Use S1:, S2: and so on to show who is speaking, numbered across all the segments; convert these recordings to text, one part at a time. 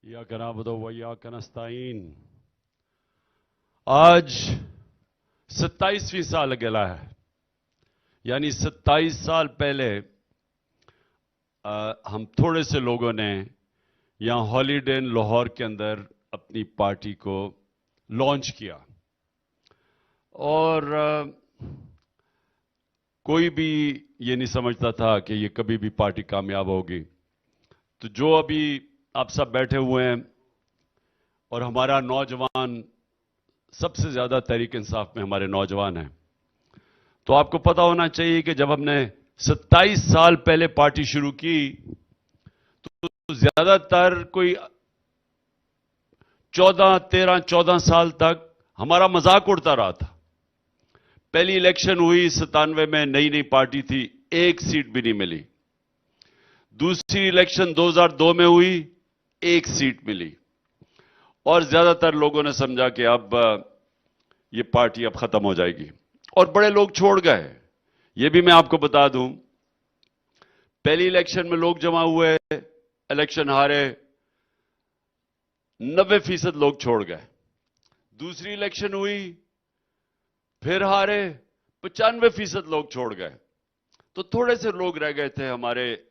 S1: इय्याक नअबुदु व इय्याक नस्तईन। आज 27वीं साल गेला है, यानी 27 साल पहले हम थोड़े से लोगों ने यहां हॉलीडे इन लाहौर के अंदर अपनी पार्टी को लॉन्च किया और कोई भी ये नहीं समझता था कि ये कभी भी पार्टी कामयाब होगी। तो जो अभी आप सब बैठे हुए हैं और हमारा नौजवान, सबसे ज्यादा तहरीक इंसाफ में हमारे नौजवान हैं, तो आपको पता होना चाहिए कि जब हमने 27 साल पहले पार्टी शुरू की तो ज्यादातर कोई 14 साल तक हमारा मजाक उड़ता रहा था। पहली इलेक्शन हुई 97 में, नई नई पार्टी थी, एक सीट भी नहीं मिली। दूसरी इलेक्शन 2002 में हुई, एक सीट मिली और ज्यादातर लोगों ने समझा कि अब ये पार्टी अब खत्म हो जाएगी और बड़े लोग छोड़ गए। ये भी मैं आपको बता दूं, पहली इलेक्शन में लोग जमा हुए, इलेक्शन हारे, 90% लोग छोड़ गए। दूसरी इलेक्शन हुई, फिर हारे, 95% लोग छोड़ गए। तो थोड़े से लोग रह गए थे हमारे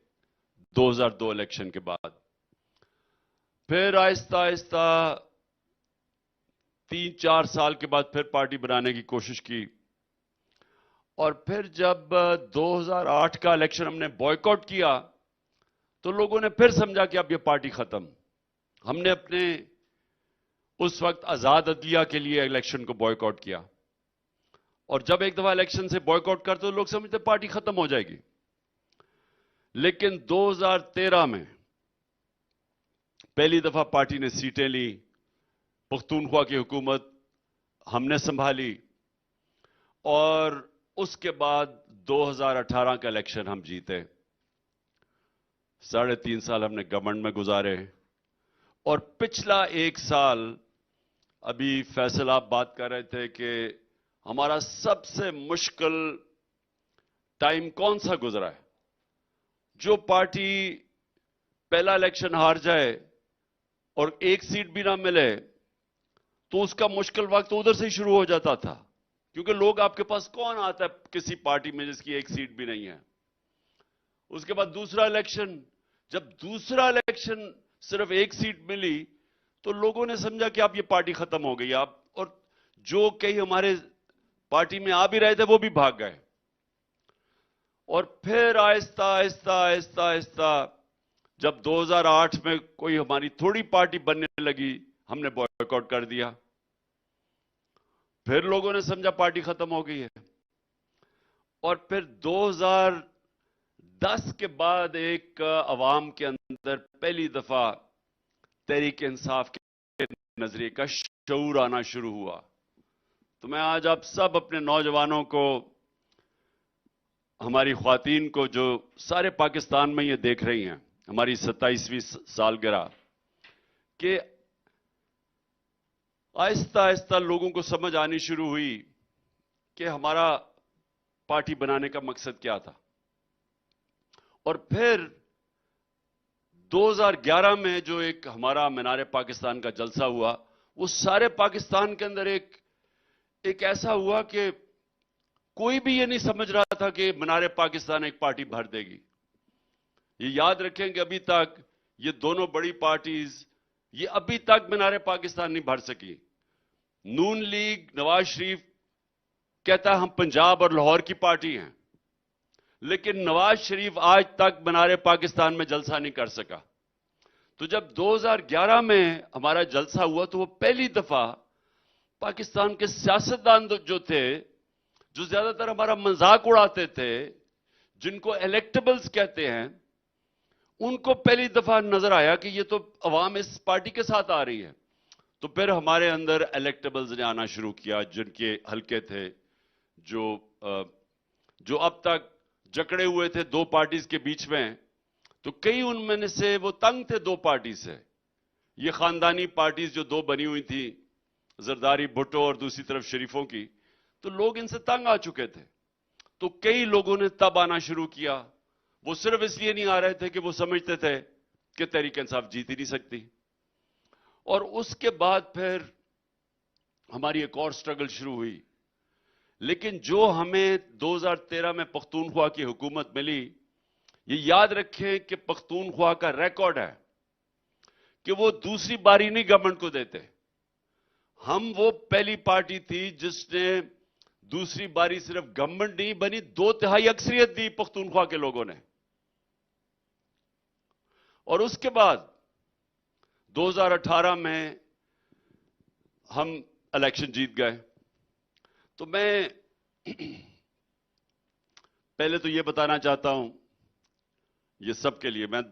S1: 2002 इलेक्शन के बाद। फिर आहिस्ता आहिस्ता 3-4 साल के बाद फिर पार्टी बनाने की कोशिश की और फिर जब 2008 का इलेक्शन हमने बॉयकॉट किया तो लोगों ने फिर समझा कि अब ये पार्टी खत्म। हमने अपने उस वक्त आजाद अदलिया के लिए इलेक्शन को बॉयकॉट किया और जब एक दफा इलेक्शन से बॉयकॉट करते तो लोग समझते पार्टी खत्म हो जाएगी। लेकिन 2013 में पहली दफा पार्टी ने सीटें ली, पख्तूनख्वा की हुकूमत हमने संभाली और उसके बाद 2018 का इलेक्शन हम जीते। 3.5 साल हमने गवर्नमेंट में गुजारे और पिछला 1 साल, अभी फैसल आप बात कर रहे थे कि हमारा सबसे मुश्किल टाइम कौन सा गुजरा है। जो पार्टी पहला इलेक्शन हार जाए और एक सीट भी ना मिले तो उसका मुश्किल वक्त उधर से ही शुरू हो जाता था, क्योंकि लोग आपके पास कौन आता है किसी पार्टी में जिसकी एक सीट भी नहीं है। उसके बाद दूसरा इलेक्शन, जब दूसरा इलेक्शन सिर्फ एक सीट मिली तो लोगों ने समझा कि अब ये पार्टी खत्म हो गई। आप और जो कई हमारे पार्टी में आ भी रहे थे वो भी भाग गए और फिर आहिस्ता आहिस्ता आहिस्ता आहिस्ता जब 2008 में कोई हमारी थोड़ी पार्टी बनने लगी, हमने बॉयकॉट कर दिया। फिर लोगों ने समझा पार्टी खत्म हो गई है और फिर 2010 के बाद एक अवाम के अंदर पहली दफा तहरीक इंसाफ के नजरिए का शऊर आना शुरू हुआ। तो मैं आज आप सब अपने नौजवानों को, हमारी ख्वातीन को जो सारे पाकिस्तान में ये देख रही हैं, हमारी 27वीं सालगिरह के आहिस्ता आहिस्ता लोगों को समझ आनी शुरू हुई कि हमारा पार्टी बनाने का मकसद क्या था। और फिर 2011 में जो एक हमारा मीनार पाकिस्तान का जलसा हुआ, वो सारे पाकिस्तान के अंदर एक ऐसा हुआ कि कोई भी ये नहीं समझ रहा था कि मीनार पाकिस्तान एक पार्टी भर देगी। ये याद रखें कि अभी तक ये दोनों बड़ी पार्टीज, ये अभी तक मीनार पाकिस्तान नहीं भर सकी। नून लीग, नवाज शरीफ कहता है हम पंजाब और लाहौर की पार्टी हैं, लेकिन नवाज शरीफ आज तक मीनार पाकिस्तान में जलसा नहीं कर सका। तो जब 2011 में हमारा जलसा हुआ तो वो पहली दफा पाकिस्तान के सियासतदान जो थे, जो ज्यादातर हमारा मजाक उड़ाते थे, जिनको इलेक्टेबल्स कहते हैं, उनको पहली दफा नजर आया कि ये तो अवाम इस पार्टी के साथ आ रही है। तो फिर हमारे अंदर इलेक्टेबल्स ने आना शुरू किया, जिनके हल्के थे, जो अब तक जकड़े हुए थे दो पार्टीज के बीच में। तो कई उनमें से वो तंग थे दो पार्टी से। ये खानदानी पार्टीज जो दो बनी हुई थी, जरदारी भुट्टो और दूसरी तरफ शरीफों की, तो लोग इनसे तंग आ चुके थे। तो कई लोगों ने तब आना शुरू किया। वो सिर्फ इसलिए नहीं आ रहे थे कि वो समझते थे कि तहरीक इंसाफ जीत ही नहीं सकती, और उसके बाद फिर हमारी एक और स्ट्रगल शुरू हुई। लेकिन जो हमें 2013 में पख्तूनख्वा की हुकूमत मिली, ये याद रखें कि पख्तूनख्वा का रिकॉर्ड है कि वो दूसरी बारी नहीं गवर्नमेंट को देते। हम वो पहली पार्टी थी जिसने दूसरी बारी सिर्फ गवर्नमेंट नहीं बनी, 2/3 अक्सरियत दी पख्तूनख्वा के लोगों ने। और उसके बाद 2018 में हम इलेक्शन जीत गए। तो मैं पहले तो ये बताना चाहता हूं, ये सबके लिए मैं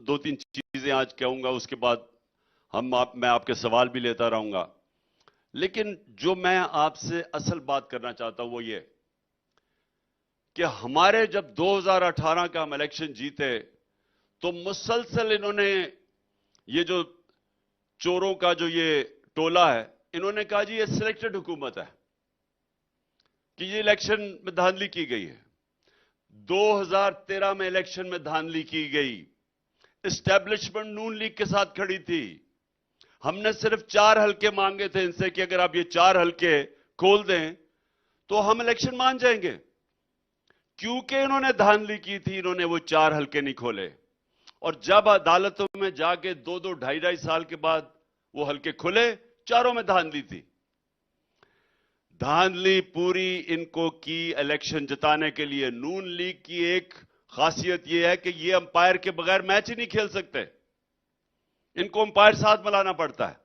S1: 2-3 चीजें आज कहूंगा, उसके बाद मैं आपके सवाल भी लेता रहूंगा। लेकिन जो मैं आपसे असल बात करना चाहता हूं वो ये कि हमारे जब 2018 का हम इलेक्शन जीते तो मुसलसल इन्होंने, ये जो चोरों का जो ये टोला है, इन्होंने कहा जी ये सिलेक्टेड हुकूमत है, कि ये इलेक्शन में धांधली की गई है। 2013 में इलेक्शन में धांधली की गई, एस्टैब्लिशमेंट नून लीग के साथ खड़ी थी। हमने सिर्फ 4 हल्के मांगे थे इनसे कि अगर आप ये 4 हल्के खोल दें तो हम इलेक्शन मान जाएंगे। क्योंकि इन्होंने धांधली की थी, इन्होंने वो 4 हल्के नहीं खोले। और जब अदालतों में जाके 2-2, 2.5 साल के बाद वो हल्के खुले, चारों में धांधली थी। धांधली पूरी इनको की इलेक्शन जिताने के लिए। नून लीग की एक खासियत यह है कि ये अंपायर के बगैर मैच ही नहीं खेल सकते, इनको अंपायर साथ मिलाना पड़ता है।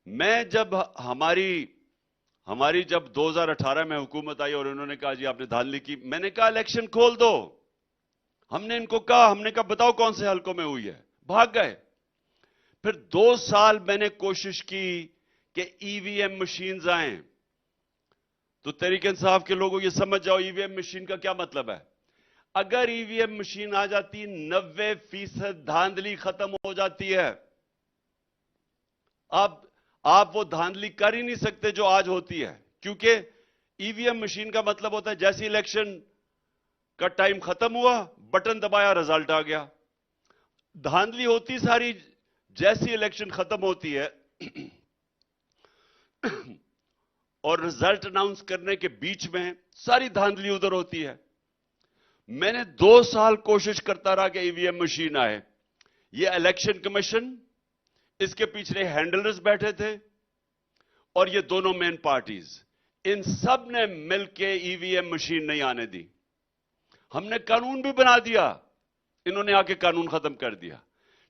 S1: मैं जब हमारी जब 2018 में हुकूमत आई और उन्होंने कहा जी आपने धांधली की, मैंने कहा इलेक्शन खोल दो। हमने इनको कहा, हमने कहा बताओ कौन से हलकों में हुई है, भाग गए। फिर 2 साल मैंने कोशिश की कि ईवीएम मशीन्स आए। तो तहरीक इंसाफ के लोगों ये समझ जाओ ईवीएम मशीन का क्या मतलब है। अगर ईवीएम मशीन आ जाती 90% धांधली खत्म हो जाती है। अब आप वो धांधली कर ही नहीं सकते जो आज होती है, क्योंकि ईवीएम मशीन का मतलब होता है जैसे इलेक्शन का टाइम खत्म हुआ, बटन दबाया, रिजल्ट आ गया। धांधली होती सारी जैसी इलेक्शन खत्म होती है और रिजल्ट अनाउंस करने के बीच में सारी धांधली उधर होती है। मैंने 2 साल कोशिश करता रहा कि ईवीएम मशीन आए। ये इलेक्शन कमीशन, इसके पीछे हैंडलर्स बैठे थे और ये दोनों मेन पार्टीज, इन सब ने मिलकर ईवीएम मशीन नहीं आने दी। हमने कानून भी बना दिया, इन्होंने आके कानून खत्म कर दिया,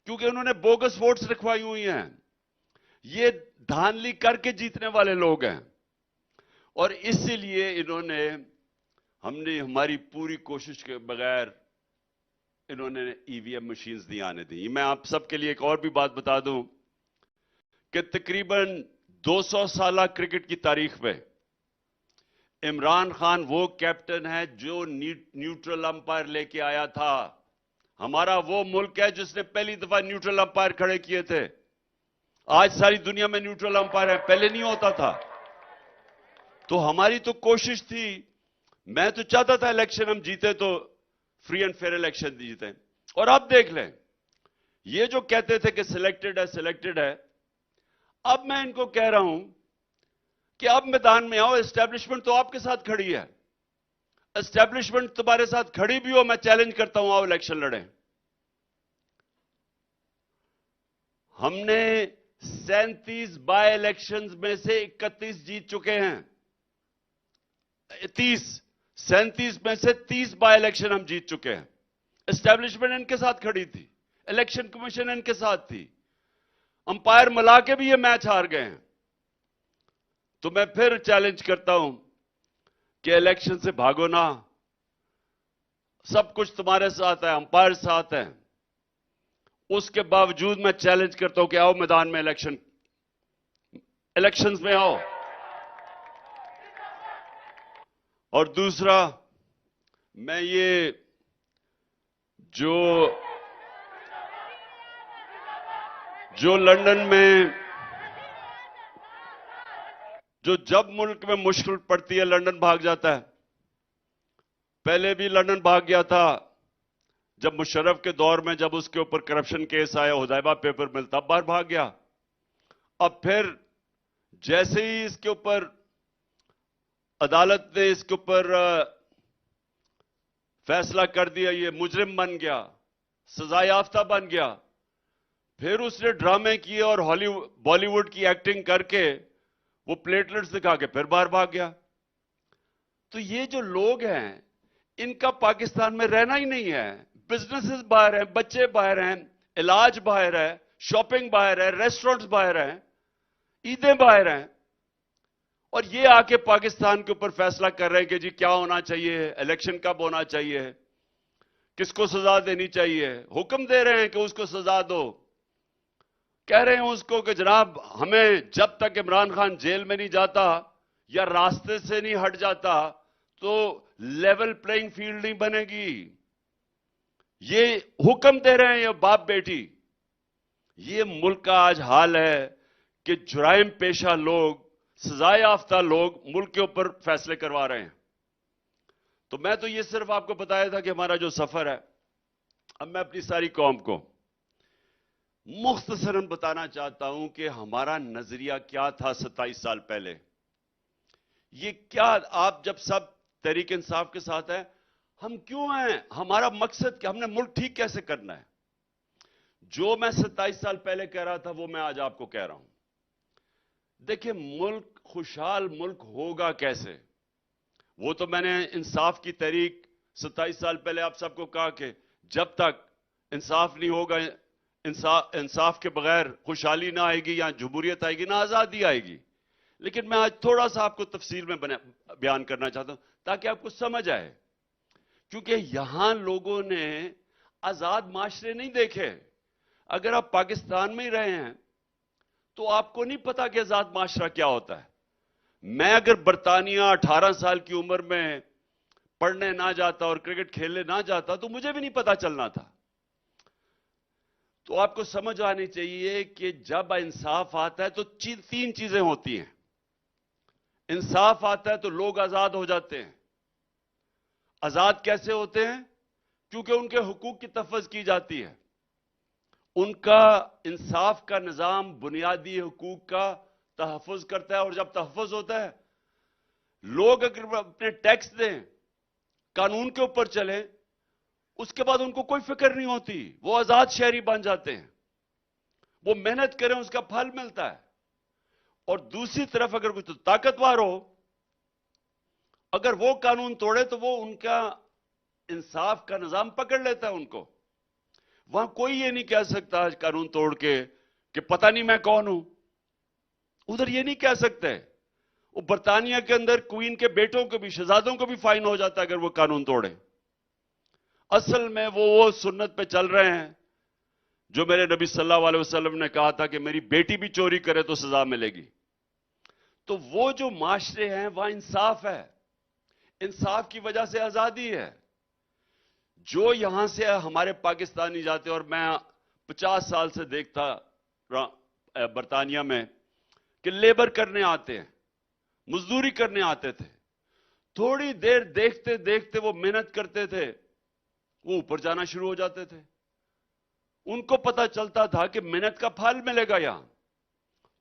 S1: क्योंकि उन्होंने बोगस वोट्स लिखवाई हुई हैं। ये धांधली करके जीतने वाले लोग हैं और इसीलिए हमने हमारी पूरी कोशिश के बगैर इन्होंने ईवीएम मशीन्स नहीं आने दी। मैं आप सबके लिए एक और भी बात बता दूं कि तकरीबन 200 साल क्रिकेट की तारीख में इमरान खान वो कैप्टन है जो न्यूट्रल अंपायर लेके आया था। हमारा वो मुल्क है जिसने पहली दफा न्यूट्रल अंपायर खड़े किए थे। आज सारी दुनिया में न्यूट्रल अंपायर है, पहले नहीं होता था। तो हमारी तो कोशिश थी, मैं तो चाहता था इलेक्शन हम जीते तो फ्री एंड फेयर इलेक्शन जीते। और अब देख लें, ये जो कहते थे कि सिलेक्टेड है, अब मैं इनको कह रहा हूं कि अब मैदान में आओ। एस्टैब्लिशमेंट तो आपके साथ खड़ी है, एस्टैब्लिशमेंट तुम्हारे साथ खड़ी भी हो, मैं चैलेंज करता हूं, आओ इलेक्शन लड़ें। हमने 37 बाय इलेक्शंस में से 31 जीत चुके हैं। 37 में से 30 बाय इलेक्शन हम जीत चुके हैं। एस्टैब्लिशमेंट इनके साथ खड़ी थी, इलेक्शन कमीशन इनके साथ थी, अंपायर मिला के भी ये मैच हार गए हैं। तो मैं फिर चैलेंज करता हूं कि इलेक्शन से भागो ना, सब कुछ तुम्हारे साथ है, अंपायर साथ है। उसके बावजूद मैं चैलेंज करता हूं कि आओ मैदान में, इलेक्शंस में आओ। और दूसरा, मैं ये जो लंदन में जब मुल्क में मुश्किल पड़ती है लंदन भाग जाता है। पहले भी लंदन भाग गया था जब मुशर्रफ के दौर में, जब उसके ऊपर करप्शन केस आया, हुदैबा पेपर मिल, तब बाहर भाग गया। अब फिर जैसे ही इसके ऊपर अदालत ने इसके ऊपर फैसला कर दिया, ये मुजरिम बन गया, सजा याफ्ता बन गया, फिर उसने ड्रामे किए और हॉलीवुड बॉलीवुड की एक्टिंग करके वो प्लेटलेट्स दिखा के फिर बाहर भाग गया। तो ये जो लोग हैं, इनका पाकिस्तान में रहना ही नहीं है। बिजनेसेस बाहर हैं, बच्चे बाहर हैं, इलाज बाहर है, शॉपिंग बाहर है, रेस्टोरेंट्स बाहर हैं, ईदें बाहर हैं, और ये आके पाकिस्तान के ऊपर फैसला कर रहे हैं कि जी क्या होना चाहिए, इलेक्शन कब होना चाहिए, किसको सजा देनी चाहिए, हुक्म दे रहे हैं कि उसको सजा दो। कह रहे हैं उसको कि जनाब हमें जब तक इमरान खान जेल में नहीं जाता या रास्ते से नहीं हट जाता तो लेवल प्लेइंग फील्ड नहीं बनेगी। ये हुक्म दे रहे हैं ये बाप बेटी। ये मुल्क का आज हाल है कि जुराइम पेशा लोग, सजा याफ्ता लोग मुल्क के ऊपर फैसले करवा रहे हैं। तो मैं तो ये सिर्फ आपको बताया था कि हमारा जो सफर है, अब मैं अपनी सारी कौम को मुख्तसरन बताना चाहता हूं कि हमारा नजरिया क्या था 27 साल पहले। ये क्या, आप जब सब तहरीक इंसाफ के साथ हैं, हम क्यों हैं, हमारा मकसद क्या, हमने मुल्क ठीक कैसे करना है। जो मैं 27 साल पहले कह रहा था वो मैं आज आपको कह रहा हूं। देखिए, मुल्क खुशहाल मुल्क होगा कैसे, वो तो मैंने इंसाफ की तहरीक 27 साल पहले आप सबको कहा कि जब तक इंसाफ नहीं होगा, इंसाफ के बगैर खुशहाली ना आएगी, या जमहूरियत आएगी, ना आजादी आएगी। लेकिन मैं आज थोड़ा सा आपको तफसील में बयान करना चाहता हूं ताकि आपको समझ आए, क्योंकि यहां लोगों ने आजाद माशरे नहीं देखे। अगर आप पाकिस्तान में ही रहे हैं तो आपको नहीं पता कि आजाद माशरा क्या होता है। मैं अगर बरतानिया 18 साल की उम्र में पढ़ने ना जाता और क्रिकेट खेलने ना जाता तो मुझे भी नहीं पता चलना था। तो आपको समझ आनी चाहिए कि जब इंसाफ आता है तो तीन चीजें होती हैं। इंसाफ आता है तो लोग आजाद हो जाते हैं। आजाद कैसे होते हैं? क्योंकि उनके हुकूक की तफज की जाती है। उनका इंसाफ का निजाम बुनियादी हुकूक का तहफ़्फ़ुज़ करता है, और जब तहफ़्फ़ुज़ होता है, लोग अगर अपने टैक्स दें, कानून के ऊपर चलें, उसके बाद उनको कोई फिक्र नहीं होती, वो आजाद शहरी बन जाते हैं। वो मेहनत करें उसका फल मिलता है। और दूसरी तरफ अगर कोई तो ताकतवर हो, अगर वो कानून तोड़े तो वो उनका इंसाफ का निजाम पकड़ लेता है उनको। वहां कोई ये नहीं कह सकता कानून तोड़ के कि पता नहीं मैं कौन हूं। उधर ये नहीं कह सकते। वो बरतानिया के अंदर क्वीन के बेटों को भी, शहजादों को भी फाइन हो जाता है अगर वो कानून तोड़े। असल में वो सुन्नत पे चल रहे हैं जो मेरे नबी सल्लल्लाहु अलैहि वसल्लम ने कहा था कि मेरी बेटी भी चोरी करे तो सजा मिलेगी। तो वो जो माशरे हैं वहां इंसाफ है, इंसाफ की वजह से आजादी है। जो यहां से हमारे पाकिस्तानी जाते, और मैं 50 साल से देखता बरतानिया में कि लेबर करने आते हैं, मजदूरी करने आते थे, थोड़ी देर देखते देखते वो मेहनत करते थे, वो ऊपर जाना शुरू हो जाते थे। उनको पता चलता था कि मेहनत का फल मिलेगा यहां,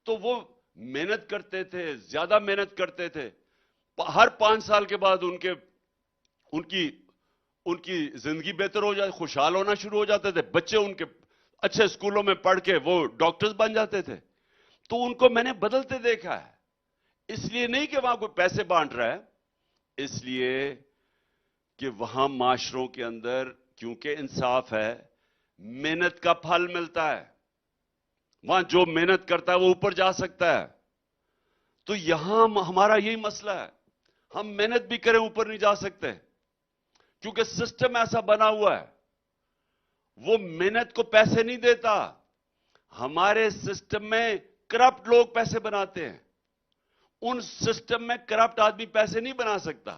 S1: तो वो मेहनत करते थे, ज्यादा मेहनत करते थे। हर 5 साल के बाद उनकी जिंदगी बेहतर हो जाती, खुशहाल होना शुरू हो जाते थे। बच्चे उनके अच्छे स्कूलों में पढ़ के वो डॉक्टर्स बन जाते थे। तो उनको मैंने बदलते देखा है। इसलिए नहीं कि वहां कोई पैसे बांट रहा है, इसलिए कि वहां माशरों के अंदर क्योंकि इंसाफ है, मेहनत का फल मिलता है। वहां जो मेहनत करता है वो ऊपर जा सकता है। तो यहां हमारा यही मसला है, हम मेहनत भी करें ऊपर नहीं जा सकते, क्योंकि सिस्टम ऐसा बना हुआ है, वो मेहनत को पैसे नहीं देता। हमारे सिस्टम में करप्ट लोग पैसे बनाते हैं। उन सिस्टम में करप्ट आदमी पैसे नहीं बना सकता।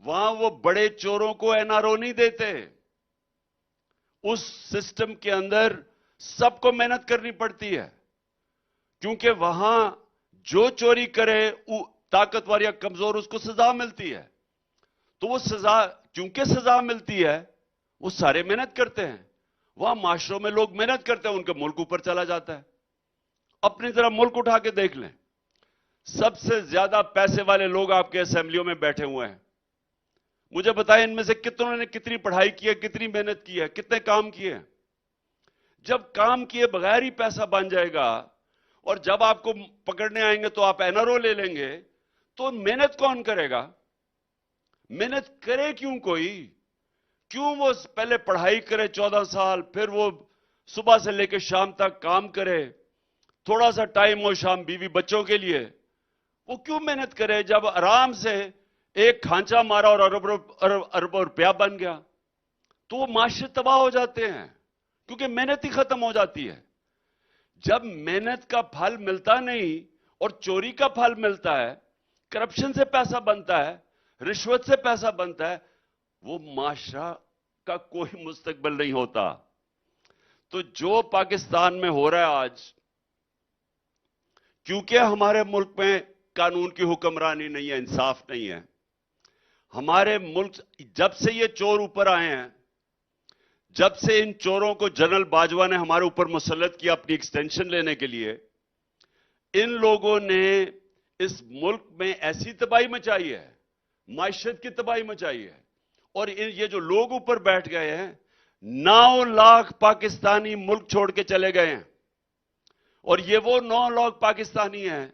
S1: वहां वो बड़े चोरों को एनआरओ नहीं देते। उस सिस्टम के अंदर सबको मेहनत करनी पड़ती है, क्योंकि वहां जो चोरी करे ताकतवर या कमजोर उसको सजा मिलती है। तो वो सजा, क्योंकि सजा मिलती है, वो सारे मेहनत करते हैं। वहां माशरों में लोग मेहनत करते हैं, उनका मुल्क ऊपर चला जाता है। अपनी तरह मुल्क उठा के देख लें, सबसे ज्यादा पैसे वाले लोग आपके असेंबलियों में बैठे हुए हैं। मुझे बताएं इनमें से कितनों ने कितनी पढ़ाई की है, कितनी मेहनत की है, कितने काम किए हैं। जब काम किए बगैर ही पैसा बन जाएगा और जब आपको पकड़ने आएंगे तो आप एनआरओ ले लेंगे, तो मेहनत कौन करेगा? मेहनत करे क्यों कोई? क्यों वो पहले पढ़ाई करे 14 साल, फिर वो सुबह से लेकर शाम तक काम करे, थोड़ा सा टाइम हो शाम बीवी बच्चों के लिए, वो क्यों मेहनत करे जब आराम से एक खांचा मारा और अरबों रुपया बन गया? तो वो माशरे तबाह हो जाते हैं क्योंकि मेहनत ही खत्म हो जाती है। जब मेहनत का फल मिलता नहीं और चोरी का फल मिलता है, करप्शन से पैसा बनता है, रिश्वत से पैसा बनता है, वो माशरा का कोई मुस्तकबिल नहीं होता। तो जो पाकिस्तान में हो रहा है आज, क्योंकि हमारे मुल्क में कानून की हुक्मरानी नहीं है, इंसाफ नहीं है। हमारे मुल्क जब से ये चोर ऊपर आए हैं, जब से इन चोरों को जनरल बाजवा ने हमारे ऊपर मुसल्लत किया अपनी एक्सटेंशन लेने के लिए, इन लोगों ने इस मुल्क में ऐसी तबाही मचाई है, माइशत की तबाही मचाई है। और ये जो लोग ऊपर बैठ गए हैं, 9 लाख पाकिस्तानी मुल्क छोड़ के चले गए हैं। और ये वो 9 लाख पाकिस्तानी हैं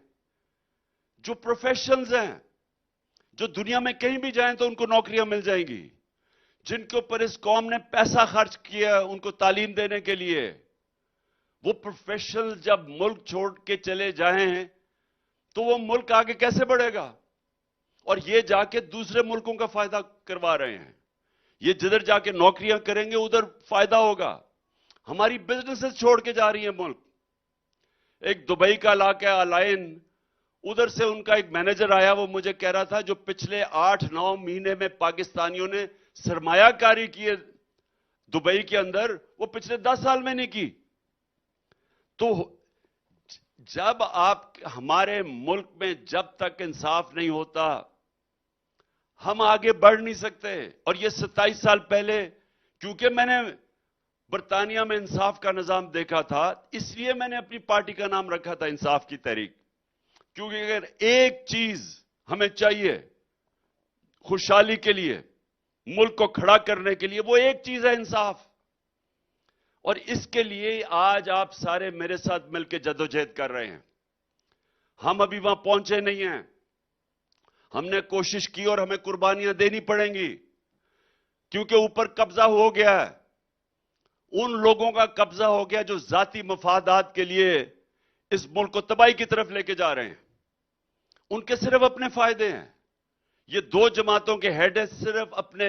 S1: जो प्रोफेशनल्स हैं, जो दुनिया में कहीं भी जाएं तो उनको नौकरियां मिल जाएंगी, जिनके ऊपर इस कौम ने पैसा खर्च किया उनको तालीम देने के लिए। वो प्रोफेशनल जब मुल्क छोड़ के चले जाएं तो वो मुल्क आगे कैसे बढ़ेगा? और ये जाके दूसरे मुल्कों का फायदा करवा रहे हैं। ये जिधर जाके नौकरियां करेंगे उधर फायदा होगा। हमारी बिजनेसेस छोड़ के जा रही है मुल्क। एक दुबई का इलाका अलाइन, उधर से उनका एक मैनेजर आया, वो मुझे कह रहा था जो पिछले 8-9 महीने में पाकिस्तानियों ने सरमायाकारी की है दुबई के अंदर, वो पिछले 10 साल में नहीं की। तो जब आप हमारे मुल्क में जब तक इंसाफ नहीं होता, हम आगे बढ़ नहीं सकते। और ये 27 साल पहले, क्योंकि मैंने बरतानिया में इंसाफ का निजाम देखा था, इसलिए मैंने अपनी पार्टी का नाम रखा था इंसाफ की तहरीक। क्योंकि अगर एक चीज हमें चाहिए खुशहाली के लिए, मुल्क को खड़ा करने के लिए, वो एक चीज है इंसाफ। और इसके लिए आज आप सारे मेरे साथ मिलकर जद्दोजहद कर रहे हैं। हम अभी वहां पहुंचे नहीं हैं। हमने कोशिश की और हमें कुर्बानियां देनी पड़ेंगी, क्योंकि ऊपर कब्जा हो गया है। उन लोगों का कब्जा हो गया जो जाती मफादात के लिए इस मुल्क को तबाही की तरफ लेके जा रहे हैं। उनके सिर्फ अपने फायदे हैं। ये 2 जमातों के हेड है सिर्फ अपने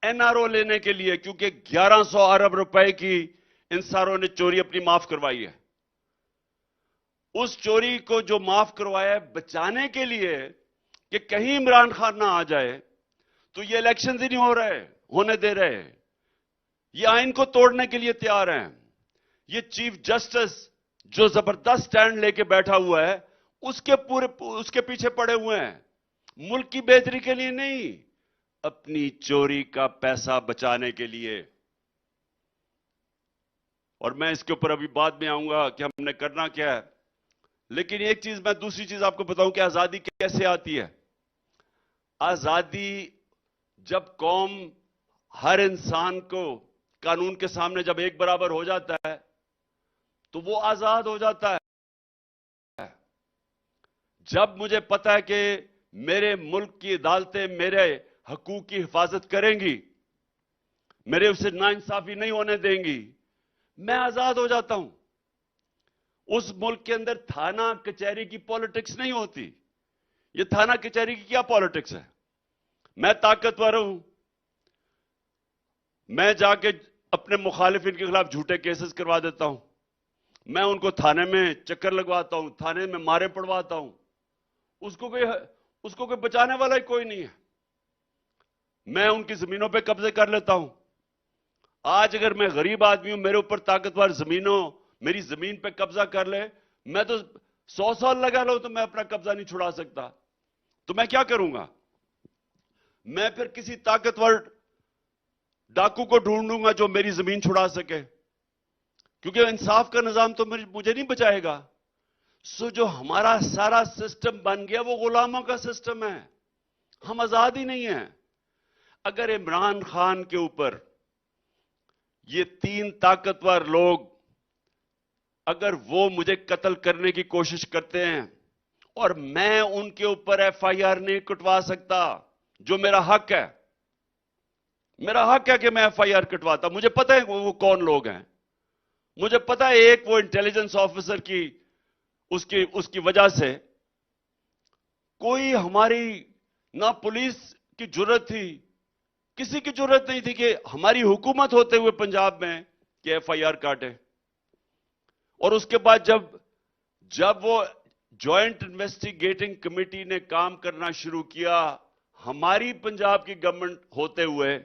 S1: एनआरओ लेने के लिए, क्योंकि 1100 अरब रुपए की इन सारों ने चोरी अपनी माफ करवाई है। उस चोरी को जो माफ करवाया है बचाने के लिए कि कहीं इमरान खान ना आ जाए, तो ये इलेक्शन ही नहीं होने दे रहे। ये आइन को तोड़ने के लिए तैयार हैं। ये चीफ जस्टिस जो जबरदस्त स्टैंड लेके बैठा हुआ है, उसके पीछे पड़े हुए हैं। मुल्क की बेहतरी के लिए नहीं, अपनी चोरी का पैसा बचाने के लिए। और मैं इसके ऊपर अभी बाद में आऊंगा कि हमने करना क्या है। लेकिन एक चीज, मैं दूसरी चीज आपको बताऊं कि आजादी कैसे आती है। आजादी जब कौम हर इंसान को कानून के सामने जब एक बराबर हो जाता है तो वो आजाद हो जाता है। जब मुझे पता है कि मेरे मुल्क की अदालतें मेरे हकूक की हिफाजत करेंगी, मेरे उससे नाइंसाफी नहीं होने देंगी, मैं आजाद हो जाता हूं। उस मुल्क के अंदर थाना कचहरी की पॉलिटिक्स नहीं होती। ये थाना कचहरी की क्या पॉलिटिक्स है? मैं ताकतवर हूं, मैं जाके अपने मुखालिफिन के खिलाफ झूठे केसेस करवा देता हूं, मैं उनको थाने में चक्कर लगवाता हूं, थाने में मारे पड़वाता हूं, उसको कोई बचाने वाला ही कोई नहीं है। मैं उनकी जमीनों पे कब्जे कर लेता हूं। आज अगर मैं गरीब आदमी हूं, मेरे ऊपर ताकतवर मेरी जमीन पे कब्जा कर ले, मैं तो 100 साल लगा लो तो मैं अपना कब्जा नहीं छुड़ा सकता। तो मैं क्या करूंगा? मैं फिर किसी ताकतवर डाकू को ढूंढूंगा जो मेरी जमीन छुड़ा सके, क्योंकि इंसाफ का निजाम तो मुझे नहीं बचाएगा। सो जो हमारा सारा सिस्टम बन गया वो गुलामों का सिस्टम है, हम आजाद ही नहीं है। अगर इमरान खान के ऊपर ये 3 ताकतवर लोग अगर वो मुझे कत्ल करने की कोशिश करते हैं और मैं उनके ऊपर एफआईआर नहीं कटवा सकता, जो मेरा हक है, मेरा हक है कि मैं एफआईआर कटवाता। मुझे पता है वो कौन लोग हैं, मुझे पता है एक वो इंटेलिजेंस ऑफिसर की उसकी वजह से कोई हमारी ना पुलिस की जुर्रत थी, किसी की जुर्रत नहीं थी कि हमारी हुकूमत होते हुए पंजाब में कि एफआईआर काटे। और उसके बाद जब वो जॉइंट इन्वेस्टिगेटिंग कमेटी ने काम करना शुरू किया, हमारी पंजाब की गवर्नमेंट होते हुए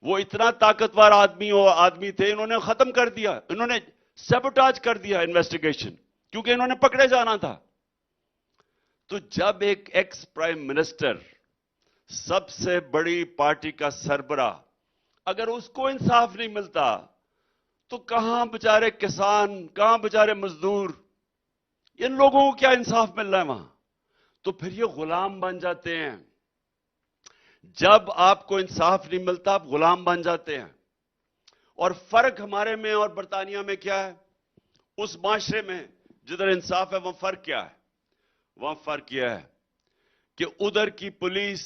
S1: वो इतना ताकतवर आदमी थे, इन्होंने खत्म कर दिया, इन्होंने सैबोटाज कर दिया इन्वेस्टिगेशन, क्योंकि इन्होंने पकड़े जाना था। तो जब एक एक्स प्राइम मिनिस्टर, सबसे बड़ी पार्टी का सरबरा, अगर उसको इंसाफ नहीं मिलता तो कहां बेचारे किसान, कहां बेचारे मजदूर, इन लोगों को क्या इंसाफ मिल रहा है वहां? तो फिर ये गुलाम बन जाते हैं। जब आपको इंसाफ नहीं मिलता आप गुलाम बन जाते हैं। और फर्क हमारे में और बरतानिया में क्या है? उस माशरे में जिधर इंसाफ है वहां फर्क क्या है? वहां फर्क यह है कि उधर की पुलिस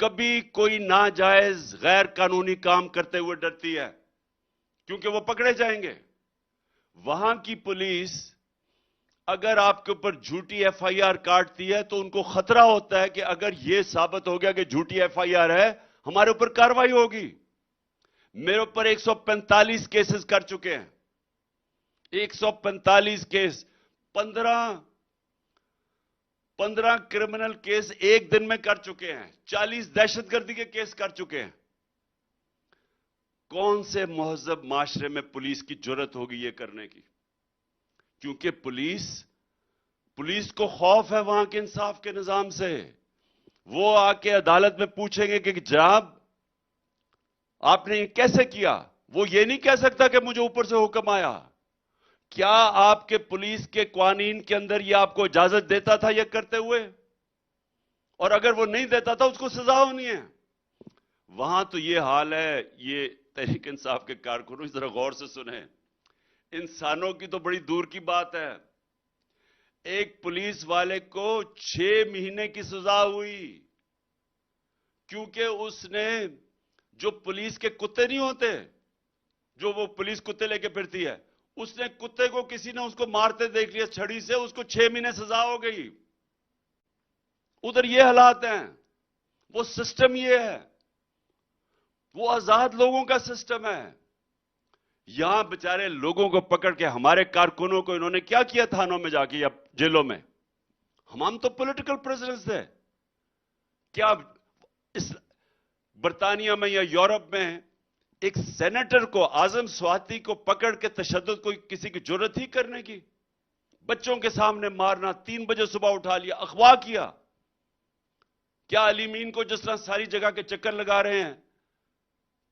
S1: कभी कोई नाजायज गैर कानूनी काम करते हुए डरती है, क्योंकि वो पकड़े जाएंगे। वहां की पुलिस अगर आपके ऊपर झूठी एफआईआर काटती है तो उनको खतरा होता है कि अगर यह साबित हो गया कि झूठी एफआईआर है, हमारे ऊपर कार्रवाई होगी। मेरे ऊपर 145 केसेस कर चुके हैं, 145 केस, 15 क्रिमिनल केस एक दिन में कर चुके हैं, 40 दहशतगर्दी के केस कर चुके हैं। कौन से महजब माशरे में पुलिस की जरूरत होगी ये करने की? क्योंकि पुलिस को खौफ है वहां के इंसाफ के निजाम से। वो आके अदालत में पूछेंगे कि जनाब आपने ये कैसे किया? वो ये नहीं कह सकता कि मुझे ऊपर से हुक्म आया। क्या आपके पुलिस के कानून के अंदर ये आपको इजाजत देता था ये करते हुए? और अगर वो नहीं देता था उसको सजा होनी है। वहां तो ये हाल है। ये तहरीक इंसाफ के कारकुनों जरा गौर से सुने, इंसानों की तो बड़ी दूर की बात है। एक पुलिस वाले को 6 महीने की सजा हुई क्योंकि उसने, जो पुलिस के कुत्ते नहीं होते, जो वो पुलिस कुत्ते लेके फिरती है, उसने कुत्ते को, किसी ने उसको मारते देख लिया छड़ी से, उसको 6 महीने सजा हो गई। उधर ये हालात हैं, वो सिस्टम ये है, वो आजाद लोगों का सिस्टम है। यहां बेचारे लोगों को पकड़ के, हमारे कारकुनों को इन्होंने क्या किया थानों में जाके या जेलों में? हम तो पॉलिटिकल प्रिजनर्स थे। क्या इस बरतानिया में या यूरोप में एक सेनेटर को, आजम स्वाति को पकड़ के तशद्दुद कोई किसी की जरूरत ही करने की? बच्चों के सामने मारना, 3 बजे सुबह उठा लिया, अगवा किया। क्या अलीमीन को जिस तरह सारी जगह के चक्कर लगा रहे हैं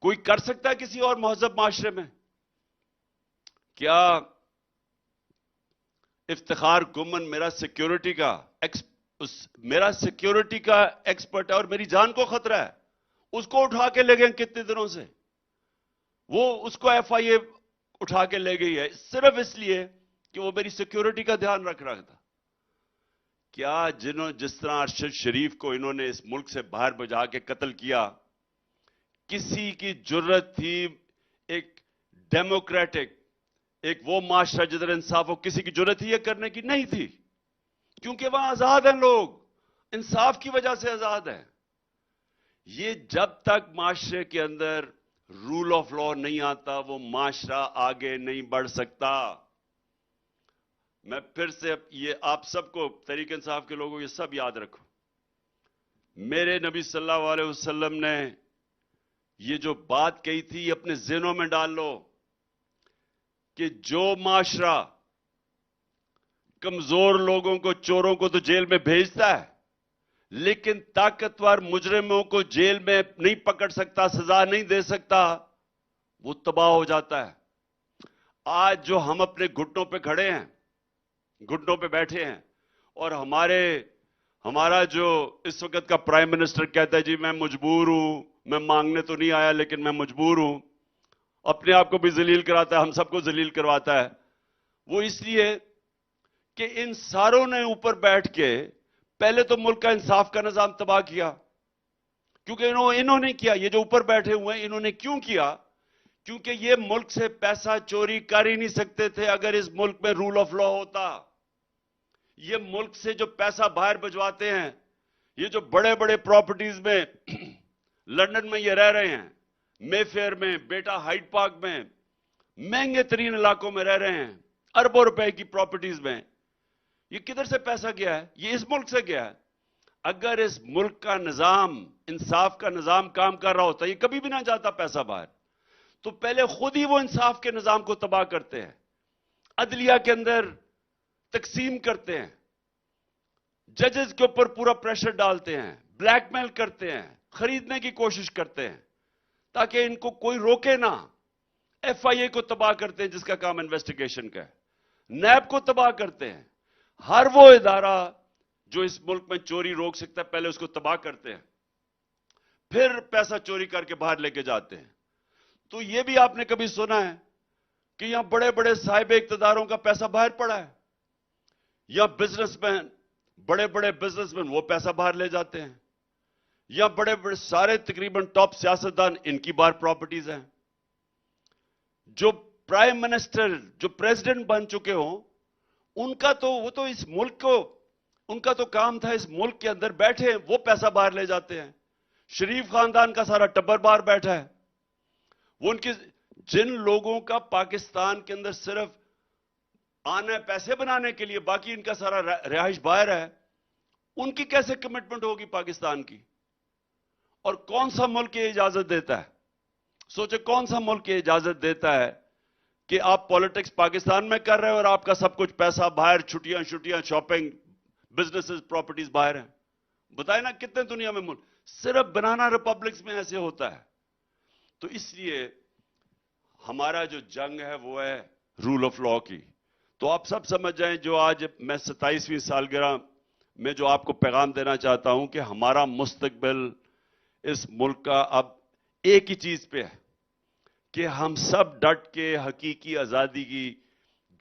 S1: कोई कर सकता है किसी और महजब माशरे में? क्या इफ्तिखार गुमन मेरा सिक्योरिटी का एक्सपर्ट है और मेरी जान को खतरा है, उसको उठा के ले गए कितने दिनों से? वो उसको एफआईए उठा के ले गई है सिर्फ इसलिए कि वो मेरी सिक्योरिटी का ध्यान रख रहा था। क्या जिस तरह अरशद शरीफ को इन्होंने इस मुल्क से बाहर भजा के कत्ल किया, किसी की जरूरत थी एक डेमोक्रेटिक, एक वो माशरा जिधर इंसाफ हो, किसी की जरूरत ही ये करने की नहीं थी, क्योंकि वहां आजाद हैं लोग, इंसाफ की वजह से आजाद हैं। ये जब तक माशरे के अंदर रूल ऑफ लॉ नहीं आता, वो माशरा आगे नहीं बढ़ सकता। मैं फिर से ये आप सबको, तहरीक इंसाफ के लोगों, ये सब याद रखो, मेरे नबी सल्लल्लाहु अलैहि वसल्लम ने ये जो बात कही थी अपने ज़हनों में डाल लो कि जो माशरा कमजोर लोगों को, चोरों को तो जेल में भेजता है, लेकिन ताकतवर मुजरिमों को जेल में नहीं पकड़ सकता, सजा नहीं दे सकता, वो तबाह हो जाता है। आज जो हम अपने घुटनों पे खड़े हैं, घुटनों पे बैठे हैं और हमारा जो इस वक्त का प्राइम मिनिस्टर कहता है जी मैं मजबूर हूं, मैं मांगने तो नहीं आया लेकिन मैं मजबूर हूं, अपने आप को भी जलील कराता है, हम सबको जलील करवाता है। वो इसलिए कि इन सारों ने ऊपर बैठ के पहले तो मुल्क का इंसाफ का निजाम तबाह किया, क्योंकि इन्होंने किया। ये जो ऊपर बैठे हुए हैं इन्होंने क्यों किया? क्योंकि ये मुल्क से पैसा चोरी कर ही नहीं सकते थे अगर इस मुल्क में रूल ऑफ लॉ होता। ये मुल्क से जो पैसा बाहर भिजवाते हैं, ये जो बड़े बड़े प्रॉपर्टीज में लंदन में ये रह रहे हैं, मेफेयर में, बेटा हाइड पार्क में, महंगे तरीन इलाकों में रह रहे हैं, अरबों रुपए की प्रॉपर्टीज में, ये किधर से पैसा गया है? ये इस मुल्क से गया है। अगर इस मुल्क का निजाम, इंसाफ का निजाम काम कर रहा होता, ये कभी भी ना जाता पैसा बाहर। तो पहले खुद ही वो इंसाफ के निजाम को तबाह करते हैं, अदलिया के अंदर तकसीम करते हैं, जजेस के ऊपर पूरा प्रेशर डालते हैं, ब्लैकमेल करते हैं, खरीदने की कोशिश करते हैं ताकि इनको कोई रोके ना। एफआईए को तबाह करते हैं जिसका काम इन्वेस्टिगेशन का है, नैब को तबाह करते हैं। हर वो इदारा जो इस मुल्क में चोरी रोक सकता है पहले उसको तबाह करते हैं, फिर पैसा चोरी करके बाहर लेके जाते हैं। तो ये भी आपने कभी सुना है कि यहां बड़े बड़े साहिब इक्तदारों का पैसा बाहर पड़ा है? या बिजनेसमैन, बड़े बड़े बिजनेसमैन वो पैसा बाहर ले जाते हैं, या बड़े बड़े सारे तकरीबन टॉप सियासतदान इनकी बाहर प्रॉपर्टीज हैं। जो प्राइम मिनिस्टर, जो प्रेसिडेंट बन चुके हो, उनका तो वो तो इस मुल्क को, उनका तो काम था इस मुल्क के अंदर बैठे, वो पैसा बाहर ले जाते हैं। शरीफ खानदान का सारा टब्बर बाहर बैठा है। वो उनके, जिन लोगों का पाकिस्तान के अंदर सिर्फ आना है पैसे बनाने के लिए, बाकी इनका सारा रिहाइश बाहर है, उनकी कैसे कमिटमेंट होगी पाकिस्तान की? और कौन सा मुल्क ये इजाजत देता है? सोचे कौन सा मुल्क ये इजाजत देता है कि आप पॉलिटिक्स पाकिस्तान में कर रहे हो और आपका सब कुछ पैसा बाहर, छुट्टियां, शॉपिंग, बिजनेसेस, प्रॉपर्टीज बाहर हैं? बताए ना कितने दुनिया में मुल्क, सिर्फ बनाना रिपब्लिक्स में ऐसे होता है। तो इसलिए हमारा जो जंग है वो है रूल ऑफ लॉ की। तो आप सब समझ जाएं, जो आज मैं 27वीं सालगिरह में जो आपको पैगाम देना चाहता हूं कि हमारा मुस्तकबिल इस मुल्क का अब एक ही चीज पे है कि हम सब डट के हकीकी आजादी की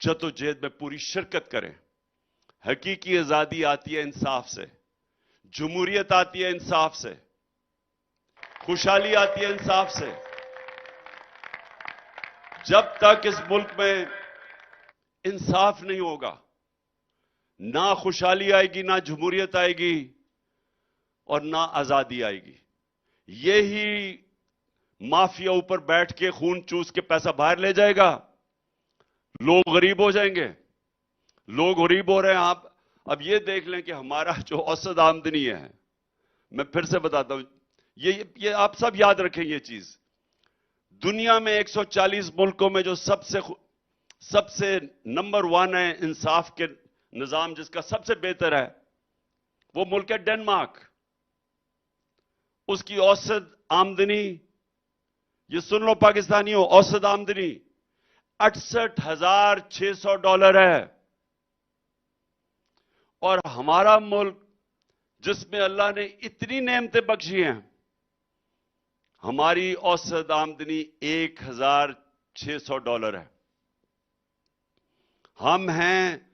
S1: जद्दोजहद में पूरी शिरकत करें। हकीकी आजादी आती है इंसाफ से, जमहूरियत आती है इंसाफ से, खुशहाली आती है इंसाफ से। जब तक इस मुल्क में इंसाफ नहीं होगा, ना खुशहाली आएगी, ना जमहूरियत आएगी और ना आजादी आएगी। यही माफिया ऊपर बैठ के खून चूस के पैसा बाहर ले जाएगा, लोग गरीब हो जाएंगे। लोग गरीब हो रहे हैं। आप अब ये देख लें कि हमारा जो औसत आमदनी है, मैं फिर से बताता हूं, ये आप सब याद रखें ये चीज। दुनिया में 140 मुल्कों में जो सबसे नंबर 1 है इंसाफ के निजाम, जिसका सबसे बेहतर है, वो मुल्क है डेनमार्क। उसकी औसत आमदनी, ये सुन लो पाकिस्तानियों, औसत आमदनी $68,600 है। और हमारा मुल्क जिसमें अल्लाह ने इतनी नेमतें बख्शी हैं, हमारी औसत आमदनी $1,600 है। हम हैं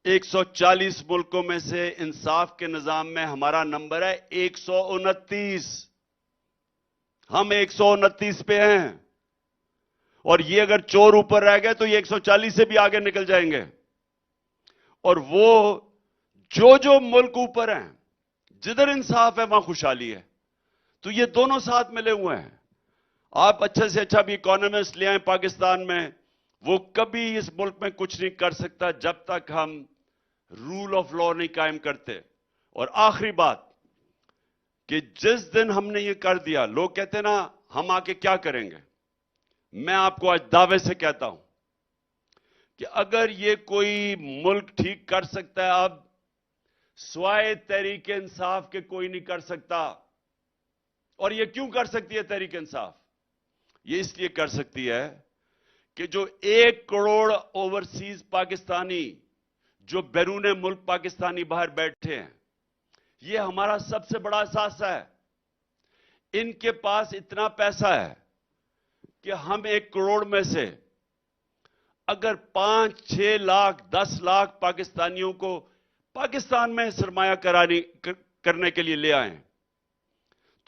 S1: 140 मुल्कों में से, इंसाफ के निजाम में हमारा नंबर है 129। हम 129 पे हैं। और ये अगर चोर ऊपर रह गए तो ये 140 से भी आगे निकल जाएंगे। और वो जो मुल्क ऊपर हैं, जिधर इंसाफ है वहां खुशहाली है। तो ये दोनों साथ मिले हुए हैं। आप अच्छे से अच्छा भी इकोनॉमिस्ट ले आए पाकिस्तान में, वो कभी इस मुल्क में कुछ नहीं कर सकता जब तक हम रूल ऑफ लॉ नहीं कायम करते। और आखिरी बात कि जिस दिन हमने ये कर दिया, लोग कहते हैं ना हम आके क्या करेंगे, मैं आपको आज दावे से कहता हूं कि अगर ये कोई मुल्क ठीक कर सकता है, अब स्वाय तहरीक इंसाफ के कोई नहीं कर सकता। और ये क्यों कर सकती है तहरीक इंसाफ? ये इसलिए कर सकती है कि जो 1 करोड़ ओवरसीज पाकिस्तानी जो बैरून मुल्क पाकिस्तानी बाहर बैठे हैं, ये हमारा सबसे बड़ा असासा है। इनके पास इतना पैसा है कि हम 1 करोड़ में से अगर 5, 6 लाख, 10 लाख पाकिस्तानियों को पाकिस्तान में सरमाया करने के लिए ले आए,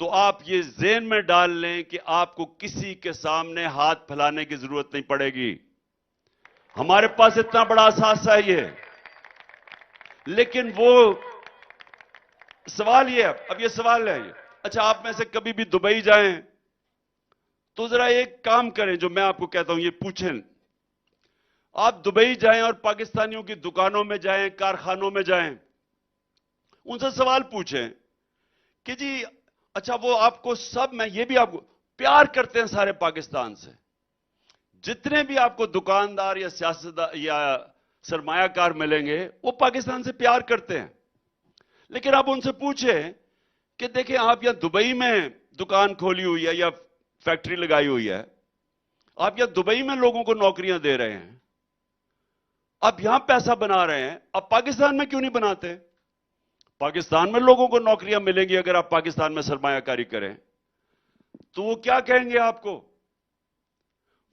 S1: तो आप ये ज़हन में डाल लें कि आपको किसी के सामने हाथ फैलाने की जरूरत नहीं पड़ेगी। हमारे पास इतना बड़ा असासा है ये। लेकिन वो सवाल ये है, अब ये सवाल है, अच्छा आप में से कभी भी दुबई जाएं तो जरा एक काम करें जो मैं आपको कहता हूं, ये पूछें। आप दुबई जाएं और पाकिस्तानियों की दुकानों में जाएं, कारखानों में जाएं, उनसे सवाल पूछें कि जी अच्छा वो आपको सब, मैं ये भी आपको प्यार करते हैं सारे पाकिस्तान से, जितने भी आपको दुकानदार या सियासतदार या सरमायाकार मिलेंगे वो पाकिस्तान से प्यार करते हैं। लेकिन आप उनसे पूछें कि देखें आप यहां दुबई में दुकान खोली हुई है या फैक्ट्री लगाई हुई है, आप यहां दुबई में लोगों को नौकरियां दे रहे हैं, आप यहां पैसा बना रहे हैं, आप पाकिस्तान में क्यों नहीं बनाते? पाकिस्तान में लोगों को नौकरियां मिलेंगी अगर आप पाकिस्तान में सरमायाकारी करें। तो वो क्या कहेंगे आपको?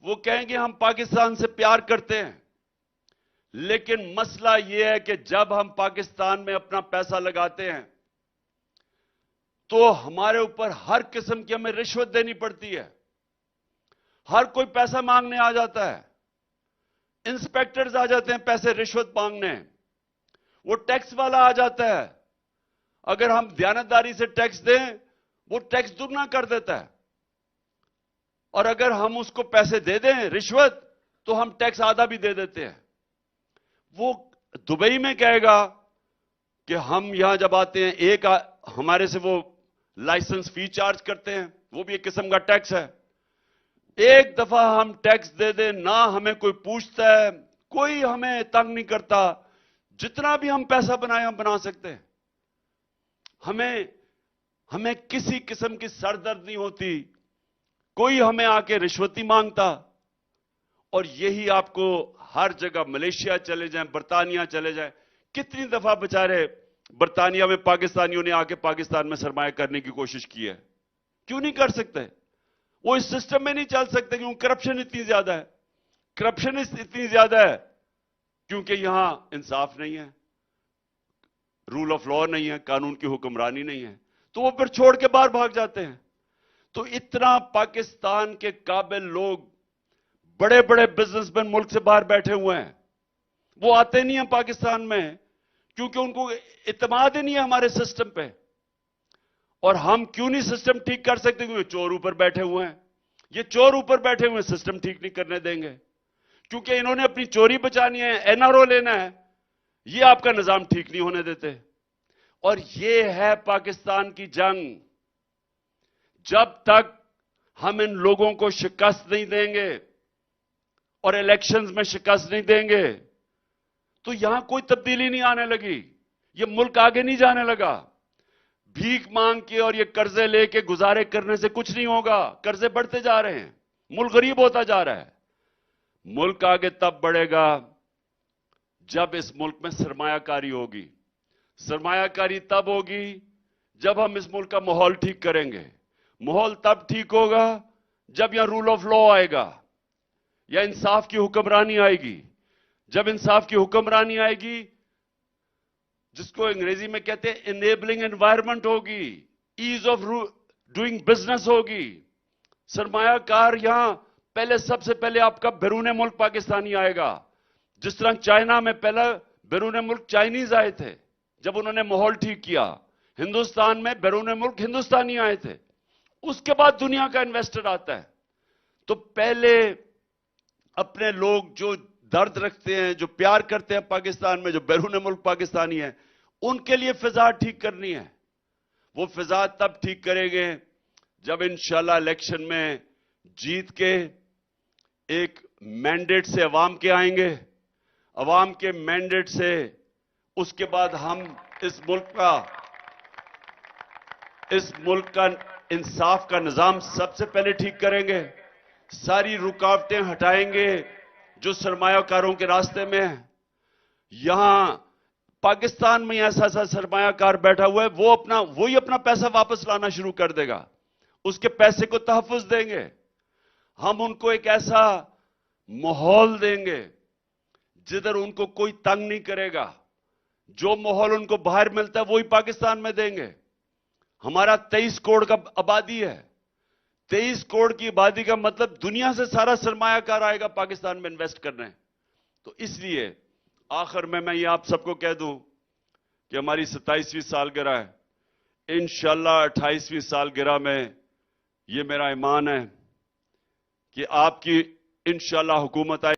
S1: वो कहेंगे हम पाकिस्तान से प्यार करते हैं, लेकिन मसला यह है कि जब हम पाकिस्तान में अपना पैसा लगाते हैं तो हमारे ऊपर हर किस्म की हमें रिश्वत देनी पड़ती है। हर कोई पैसा मांगने आ जाता है, इंस्पेक्टर्स आ जाते हैं पैसे रिश्वत मांगने, वो टैक्स वाला आ जाता है, अगर हम दयानतदारी से टैक्स दें वो टैक्स दुगना कर देता है, और अगर हम उसको पैसे दे दें रिश्वत तो हम टैक्स आधा भी दे देते हैं। वो दुबई में कहेगा कि हम यहां जब आते हैं हमारे से वो लाइसेंस फी चार्ज करते हैं, वो भी एक किस्म का टैक्स है। एक दफा हम टैक्स दे दें ना हमें कोई पूछता है, कोई हमें तंग नहीं करता, जितना भी हम पैसा बनाए हम बना सकते हैं, हमें किसी किस्म की सरदर्द नहीं होती, कोई हमें आके रिश्वती मांगता। और यही आपको हर जगह, मलेशिया चले जाएं, बर्तानिया चले जाएं, कितनी दफा बेचारे बर्तानिया में पाकिस्तानियों ने आके पाकिस्तान में सरमाया करने की कोशिश की है। क्यों नहीं कर सकते? वो इस सिस्टम में नहीं चल सकते क्योंकि करप्शन इतनी ज्यादा है। करप्शन इतनी ज्यादा है क्योंकि यहां इंसाफ नहीं है, रूल ऑफ लॉ नहीं है, कानून की हुक्मरानी नहीं है, तो वो फिर छोड़ के बाहर भाग जाते हैं। तो इतना पाकिस्तान के काबिल लोग, बड़े बड़े बिजनेसमैन मुल्क से बाहर बैठे हुए हैं, वो आते नहीं हैं पाकिस्तान में क्योंकि उनको इत्मीनान ही नहीं है हमारे सिस्टम पे। और हम क्यों नहीं सिस्टम ठीक कर सकते? क्योंकि चोर ऊपर बैठे हुए हैं। ये चोर ऊपर बैठे हुए सिस्टम ठीक नहीं करने देंगे, क्योंकि इन्होंने अपनी चोरी बचानी है, एनआरओ लेना है, ये आपका निजाम ठीक नहीं होने देते। और ये है पाकिस्तान की जंग। जब तक हम इन लोगों को शिकस्त नहीं देंगे और इलेक्शंस में शिकस्त नहीं देंगे तो यहां कोई तब्दीली नहीं आने लगी, ये मुल्क आगे नहीं जाने लगा। भीख मांग के और ये कर्जे लेके गुजारे करने से कुछ नहीं होगा, कर्जे बढ़ते जा रहे हैं, मुल्क गरीब होता जा रहा है। मुल्क आगे तब बढ़ेगा जब इस मुल्क में सरमायाकारी होगी। सरमायाकारी तब होगी जब हम इस मुल्क का माहौल ठीक करेंगे। माहौल तब ठीक होगा जब यहां रूल ऑफ लॉ आएगा या इंसाफ की हुक्मरानी आएगी। जब इंसाफ की हुक्मरानी आएगी, जिसको अंग्रेजी में कहते हैं इनेबलिंग एनवायरनमेंट होगी, ईज ऑफ डूइंग बिजनेस होगी। सरमायाकार यहां पहले, सबसे पहले आपका बैरून मुल्क पाकिस्तानी आएगा। जिस तरह चाइना में पहले बैरून मुल्क चाइनीज आए थे जब उन्होंने माहौल ठीक किया, हिंदुस्तान में बैरून मुल्क हिंदुस्तानी आए थे, उसके बाद दुनिया का इन्वेस्टर आता है। तो पहले अपने लोग जो दर्द रखते हैं, जो प्यार करते हैं पाकिस्तान में, जो बैरून मुल्क पाकिस्तानी है, उनके लिए फिजा ठीक करनी है। वो फिजा तब ठीक करेंगे जब इंशाल्लाह इलेक्शन में जीत के एक मैंडेट से अवाम के आएंगे, अवाम के मैंडेट से उसके बाद हम इस मुल्क का इंसाफ का निजाम सबसे पहले ठीक करेंगे। सारी रुकावटें हटाएंगे जो सरमायाकारों के रास्ते में है। यहां पाकिस्तान में ऐसा ऐसा सरमायाकार बैठा हुआ है, वही अपना पैसा वापस लाना शुरू कर देगा, उसके पैसे को तहफ्फुज देंगे। हम उनको एक ऐसा माहौल देंगे जिधर उनको कोई तंग नहीं करेगा। जो माहौल उनको बाहर मिलता है वही पाकिस्तान में देंगे। हमारा 23 करोड़ का आबादी है। 23 करोड़ की आबादी का मतलब दुनिया से सारा सरमायाकार आएगा पाकिस्तान में इन्वेस्ट करने। तो इसलिए आखिर में मैं ये आप सबको कह दूं कि हमारी 27वीं सालगिरह है। इंशाअल्लाह 28वीं सालगिरह में ये मेरा ईमान है कि आपकी इंशाअल्लाह हुकूमत आए।